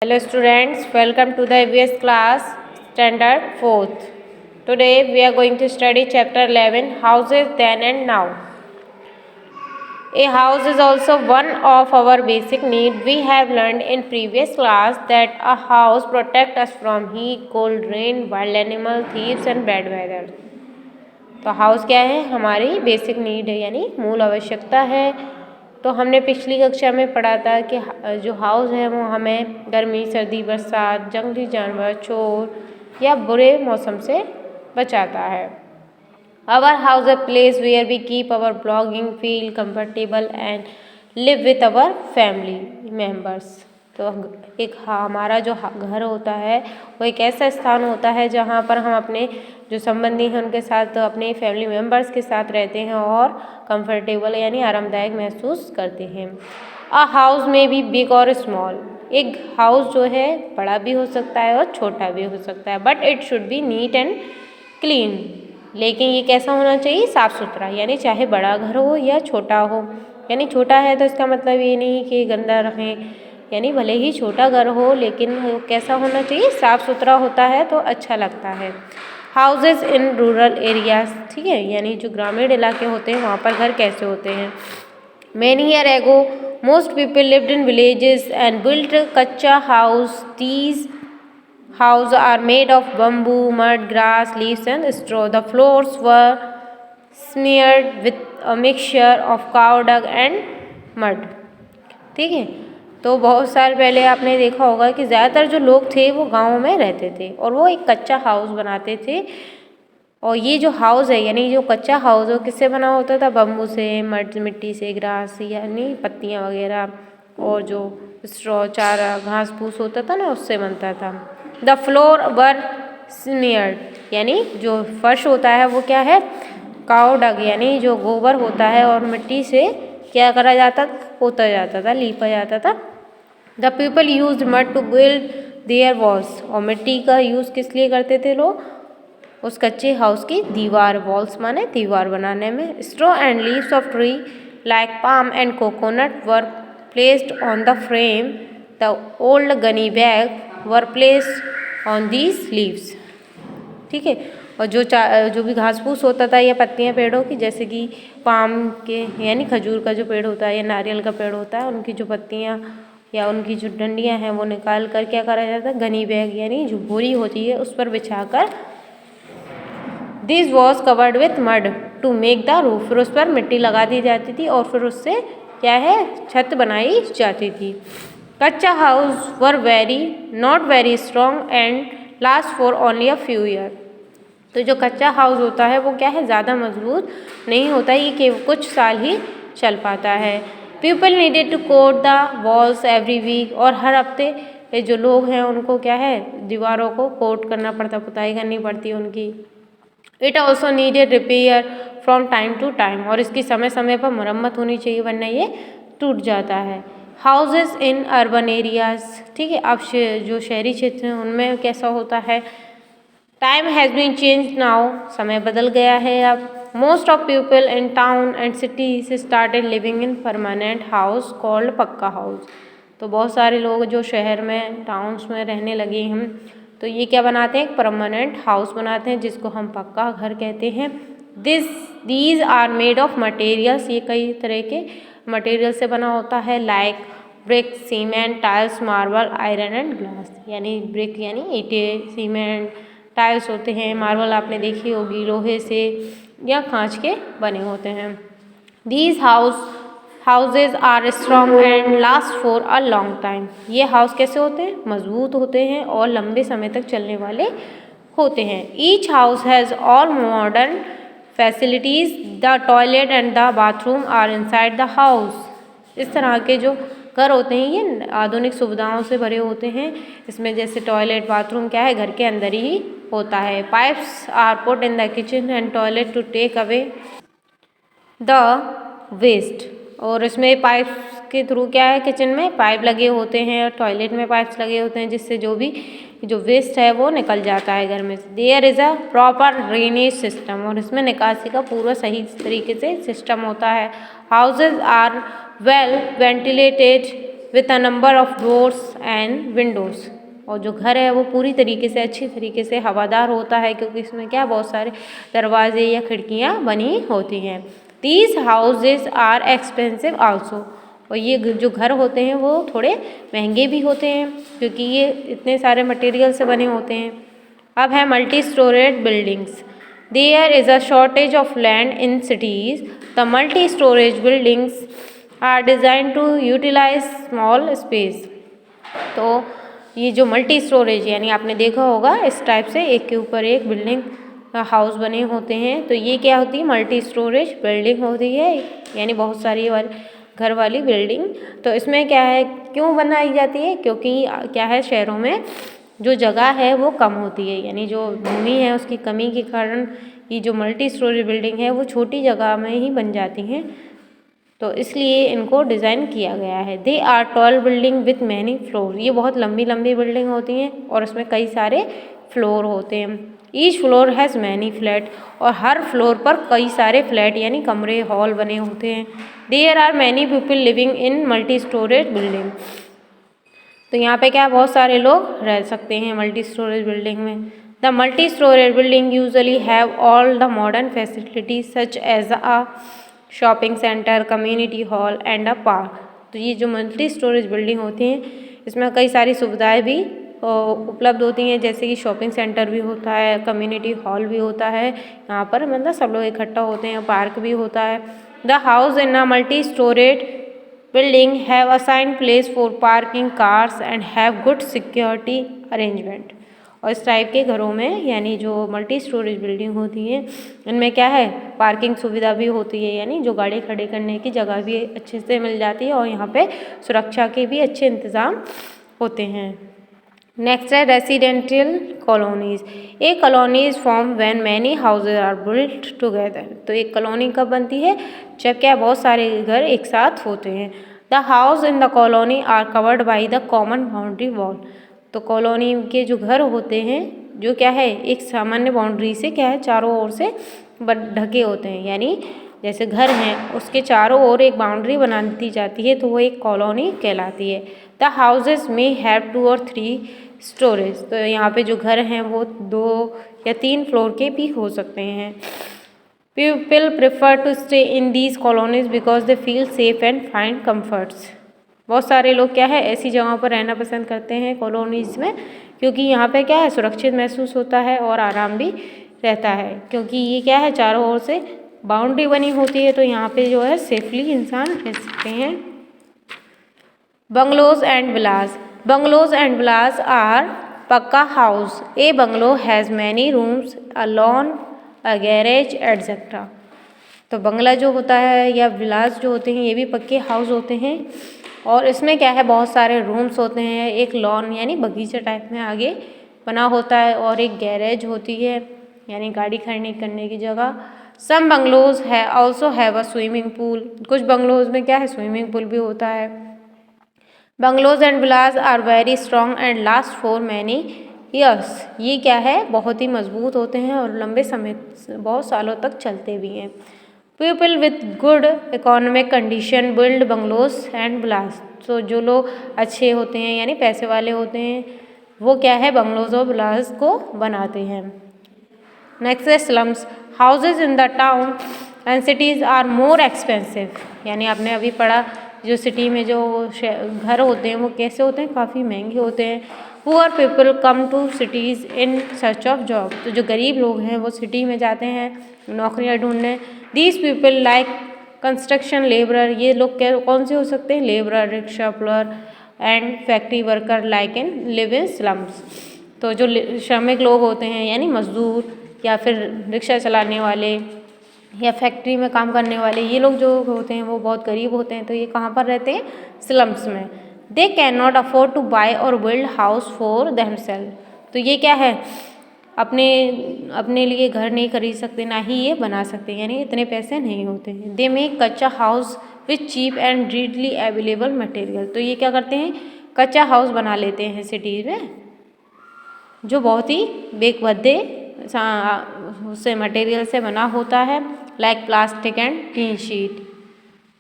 Hello students, welcome to the EVS class standard 4th. Today we are going to study chapter 11 houses then and now. A house is also one of our basic need. We have learned in previous class that a house protects us from heat, cold, rain, wild animal, thieves and bad weather. तो house क्या है? हमारी basic need है यानी मूल आवश्यकता है। तो हमने पिछली कक्षा में पढ़ा था कि जो हाउस है वो हमें गर्मी, सर्दी, बरसात, जंगली जानवर, चोर या बुरे मौसम से बचाता है। Our house a place where we keep our belonging, feel comfortable and live with our family members. तो एक हमारा जो घर होता है वो एक ऐसा स्थान होता है जहाँ पर हम अपने जो संबंधी हैं उनके साथ अपने फैमिली मेम्बर्स के साथ रहते हैं और कंफर्टेबल यानी आरामदायक महसूस करते हैं। अ हाउस में भी बिग और स्मॉल, एक हाउस जो है बड़ा भी हो सकता है और छोटा भी हो सकता है, but it should be neat and clean. लेकिन ये कैसा होना चाहिए? साफ़ सुथरा, यानी चाहे बड़ा घर हो या छोटा हो। यानी छोटा है तो इसका मतलब ये नहीं कि गंदा रखें, यानी भले ही छोटा घर हो लेकिन वो कैसा होना चाहिए? साफ़ सुथरा होता है तो अच्छा लगता है। हाउसेस इन रूरल एरियाज, ठीक है, यानी जो ग्रामीण इलाके होते हैं वहाँ पर घर कैसे होते हैं? Many years ago, most people lived in villages and built kacha house. These houses are made of bamboo, mud, grass, leaves and straw. The floors were smeared with a mixture of cow dung and mud. ठीक है, तो बहुत साल पहले आपने देखा होगा कि ज़्यादातर जो लोग थे वो गाँव में रहते थे और वो एक कच्चा हाउस बनाते थे। और ये जो हाउस है यानी जो कच्चा हाउस है किससे बना होता था? बम्बू से, मिट्टी से, ग्रास यानी पत्तियाँ वगैरह और जो स्ट्रॉ, चारा, घास फूस होता था ना उससे बनता था। द फ्लोर वर स्मियर्ड, यानी जो फर्श होता है वो क्या है? काऊ डग, यानी जो गोबर होता है और मिट्टी से क्या करा जाता था? पोता जाता था, लीपा जाता था। The people use mud to build their walls, और मिट्टी का यूज़ किस लिए करते थे लोग? उस कच्चे हाउस की दीवार, वॉल्स माने दीवार बनाने में। Straw and leaves of tree like palm and coconut were placed on the frame. The old gunny bag were placed on these leaves. ठीक है, और जो भी घास फूस होता था या पत्तियां पेड़ों की, जैसे कि पाम के यानी खजूर का जो पेड़ होता है या नारियल का पेड़ होता है, उनकी जो पत्तियां या उनकी जो डंडियां हैं वो निकाल कर क्या करा जाता है? गनी बैग यानी जो बोरी होती है उस पर बिछाकर this was covered with mud to make the roof, फिर उस पर मिट्टी लगा दी जाती थी और फिर उससे क्या है? छत बनाई जाती थी। कच्चा house were not very strong and last for only a few year. तो जो कच्चा हाउस होता है वो क्या है? ज़्यादा मजबूत नहीं होता, ये कि कुछ साल ही चल पाता है। People needed to coat the walls every week, और हर हफ्ते जो लोग हैं उनको क्या है? दीवारों को कोट करना पड़ता, पुताई करनी पड़ती है उनकी। It also needed repair from time to time, और इसकी समय समय पर मरम्मत होनी चाहिए वरना ये टूट जाता है। हाउसेस इन अर्बन एरियाज, ठीक है, अब जो शहरी क्षेत्र हैं उनमें कैसा होता है? Time has been change now, समय बदल गया है अब। Most of people in town and cities started living in permanent house called pucca house. तो बहुत सारे लोग जो शहर में, टाउन्स में रहने लगे हैं तो ये क्या बनाते हैं? एक परमानेंट हाउस बनाते हैं जिसको हम पक्का घर कहते हैं। These are made of materials, ये कई तरह के मटेरियल से बना होता है, like brick, cement, tiles, marble, iron and glass. यानी ब्रिक यानी ईंटें, सीमेंट, टाइल्स होते हैं, मार्बल आपने देखी होगी लोहे से या कांच के बने होते हैं। These houses are strong and last for a long time. ये हाउस कैसे होते हैं? मजबूत होते हैं और लंबे समय तक चलने वाले होते हैं। Each house has all modern facilities, the toilet and the bathroom are inside the house. इस तरह के जो घर होते हैं ये आधुनिक सुविधाओं से भरे होते हैं। इसमें जैसे टॉयलेट, बाथरूम क्या है? घर के अंदर ही होता है। Pipes are put in the kitchen and toilet to take away the waste, और इसमें पाइप्स के थ्रू क्या है? किचन में पाइप लगे होते हैं और टॉयलेट में पाइप्स लगे होते हैं जिससे जो वेस्ट है वो निकल जाता है घर में से। There is a proper drainage system, और इसमें निकासी का पूरा सही तरीके से सिस्टम होता है। Houses are well ventilated with a number of doors and windows. और जो घर है वो पूरी तरीके से अच्छी तरीके से हवादार होता है, क्योंकि इसमें क्या बहुत सारे दरवाजे या खिड़कियाँ बनी होती हैं। These houses are expensive also. और ये जो घर होते हैं वो थोड़े महंगे भी होते हैं, क्योंकि ये इतने सारे मटेरियल से बने होते हैं। अब है multi storage buildings. There is a shortage of land in cities. The multi storage buildings are design to utilize small space. तो ये जो मल्टी स्टोरेज यानी आपने देखा होगा इस टाइप से एक के ऊपर एक बिल्डिंग हाउस बने होते हैं, तो ये क्या होती है, मल्टी स्टोरेज बिल्डिंग होती है, यानी बहुत सारी घर वाली बिल्डिंग। तो इसमें क्या है, क्यों बनाई जाती है, क्योंकि क्या है शहरों में जो जगह है वो कम होती है, यानी जो भूमि है उसकी कमी के कारण ये जो मल्टी स्टोरेज बिल्डिंग है वो छोटी जगह में ही बन जाती हैं, तो इसलिए इनको डिज़ाइन किया गया है। They are tall building with many floor. ये बहुत लंबी लंबी बिल्डिंग होती हैं और इसमें कई सारे फ्लोर होते हैं। Each floor has many flat. और हर फ्लोर पर कई सारे फ्लैट यानी कमरे हॉल बने होते हैं। There are many people living in multi storage building. तो यहाँ पे क्या बहुत सारे लोग रह सकते हैं मल्टी स्टोरेज बिल्डिंग में। The multi storage building usually have all the modern facilities such as a shopping centre, community hall and a park. तो ये जो मल्टी स्टोरेज बिल्डिंग होती हैं इसमें कई सारी सुविधाएं भी उपलब्ध होती हैं, जैसे कि शॉपिंग सेंटर भी होता है, कम्युनिटी हॉल भी होता है, यहाँ पर मतलब सब लोग इकट्ठा होते हैं, पार्क भी होता है। The house in a multi storage building have assigned place for parking cars and have good security arrangement. और इस टाइप के घरों में यानी जो मल्टी स्टोरेज बिल्डिंग होती हैं इनमें क्या है, पार्किंग सुविधा भी होती है, यानी जो गाड़ी खड़ी करने की जगह भी अच्छे से मिल जाती है और यहाँ पे सुरक्षा के भी अच्छे इंतज़ाम होते हैं। नेक्स्ट है residential colonies. A colonies form when many houses are built together. तो एक कॉलोनी कब बनती है, जब क्या बहुत सारे घर एक साथ होते हैं। The house in the colony are covered by the common boundary wall. तो कॉलोनी के जो घर होते हैं जो क्या है एक सामान्य बाउंड्री से क्या है चारों ओर से ढके होते हैं, यानी जैसे घर हैं उसके चारों ओर एक बाउंड्री बना दी जाती है तो वो एक कॉलोनी कहलाती है। द हाउसेज में हैव 2 और 3 स्टोरेज। तो यहाँ पे जो घर हैं वो 2 या 3 फ्लोर के भी हो सकते हैं। People prefer to stay in these colonies because they feel safe and find comforts. बहुत सारे लोग क्या है ऐसी जगहों पर रहना पसंद करते हैं कॉलोनीज़ में, क्योंकि यहाँ पे क्या है सुरक्षित महसूस होता है और आराम भी रहता है, क्योंकि ये क्या है चारों ओर से बाउंड्री बनी होती है, तो यहाँ पे जो है सेफली इंसान रह सकते हैं। Bungalows and villas. Bungalows and villas are pukka house. A bungalow has many rooms, a lawn, a garage etcetera. तो बंगला जो होता है या विलास जो होते हैं ये भी पक्के हाउस होते हैं और इसमें क्या है बहुत सारे रूम्स होते हैं, एक लॉन यानी बगीचा टाइप में आगे बना होता है और एक गैरेज होती है यानी गाड़ी खड़ी करने की जगह। सम बंगलोज है also have a swimming pool. कुछ बंगलोज में क्या है स्विमिंग पूल भी होता है। Bungalows and villas are very strong and last for many years. ये क्या है बहुत ही मजबूत होते हैं और लंबे समय बहुत सालों तक चलते भी हैं। People with good economic condition build bungalows and villas. तो जो लोग अच्छे होते हैं यानी पैसे वाले होते हैं वो क्या है बंगलोज और विलास को बनाते हैं। नेक्स्ट है slums. Houses in the town and cities are more expensive. यानी आपने अभी पढ़ा जो सिटी में जो घर होते हैं वो कैसे होते हैं, काफ़ी महंगे होते हैं। Poor people come to cities in search of job. तो जो गरीब लोग हैं वो सिटी में जाते हैं नौकरियां ढूंढने। These people like construction labourer. ये लोग कौन से हो सकते हैं, labourer, rickshaw puller and factory worker like in live in slums. तो जो श्रमिक लोग होते हैं यानी मजदूर या फिर रिक्शा चलाने वाले या फैक्ट्री में काम करने वाले, ये लोग जो होते हैं वो बहुत गरीब होते हैं, तो ये कहाँ पर रहते हैं, स्लम्स में। They can not afford to buy or build house for themselves. तो ये क्या है अपने लिए घर नहीं खरीद सकते, ना ही ये बना सकते, यानी इतने पैसे नहीं होते हैं। They make kutcha house with cheap and readily available material. तो ये क्या करते हैं कच्चा हाउस बना लेते हैं सिटीज़ में जो बहुत ही बेकभद्दे उससे मटेरियल से बना होता है, like plastic and teen sheet.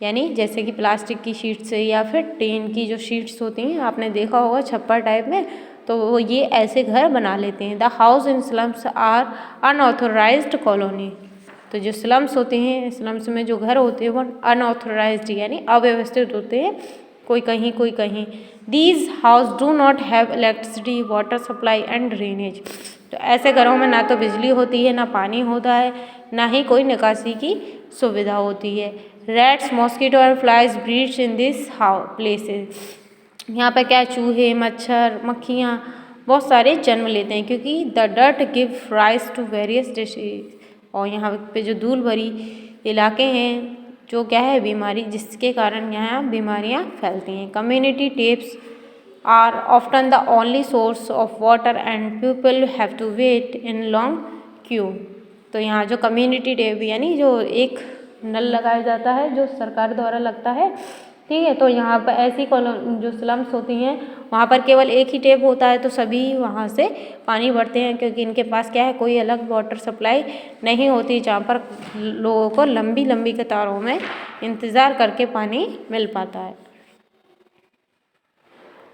यानी जैसे कि प्लास्टिक की शीट से या फिर टीन की जो शीट्स होती हैं, आपने देखा होगा छप्पर टाइप में, तो वो ये ऐसे घर बना लेते हैं। The house in slums are unauthorised colony. तो जो स्लम्स होते हैं, स्लम्स में जो घर होते हैं वो अनऑथोराइज्ड यानी अव्यवस्थित होते हैं, कोई कहीं कोई कहीं। These house do not have electricity, water supply and drainage. तो ऐसे घरों में ना तो बिजली होती है, ना पानी होता है, ना ही कोई निकासी की सुविधा होती है। Rats, mosquito and flies breeds in this places. यहाँ पर क्या, चूहे, मच्छर, मक्खियाँ बहुत सारे जन्म लेते हैं, क्योंकि the dirt give rise to various disease. और यहाँ पे जो धूल भरी इलाके हैं, जो क्या है, बीमारी, जिसके कारण यहाँ बीमारियाँ फैलती हैं। Community taps are often the only source of water and people have to wait in long queue. तो यहाँ जो कम्युनिटी टेप यानी जो एक नल लगाया जाता है, जो सरकार द्वारा लगता है, ठीक है। तो यहाँ पर ऐसी जो स्लम्स होती हैं वहाँ पर केवल एक ही टेप होता है, तो सभी वहाँ से पानी भरते हैं, क्योंकि इनके पास क्या है, कोई अलग वाटर सप्लाई नहीं होती, जहाँ पर लोगों को लंबी लंबी कतारों में इंतज़ार करके पानी मिल पाता है।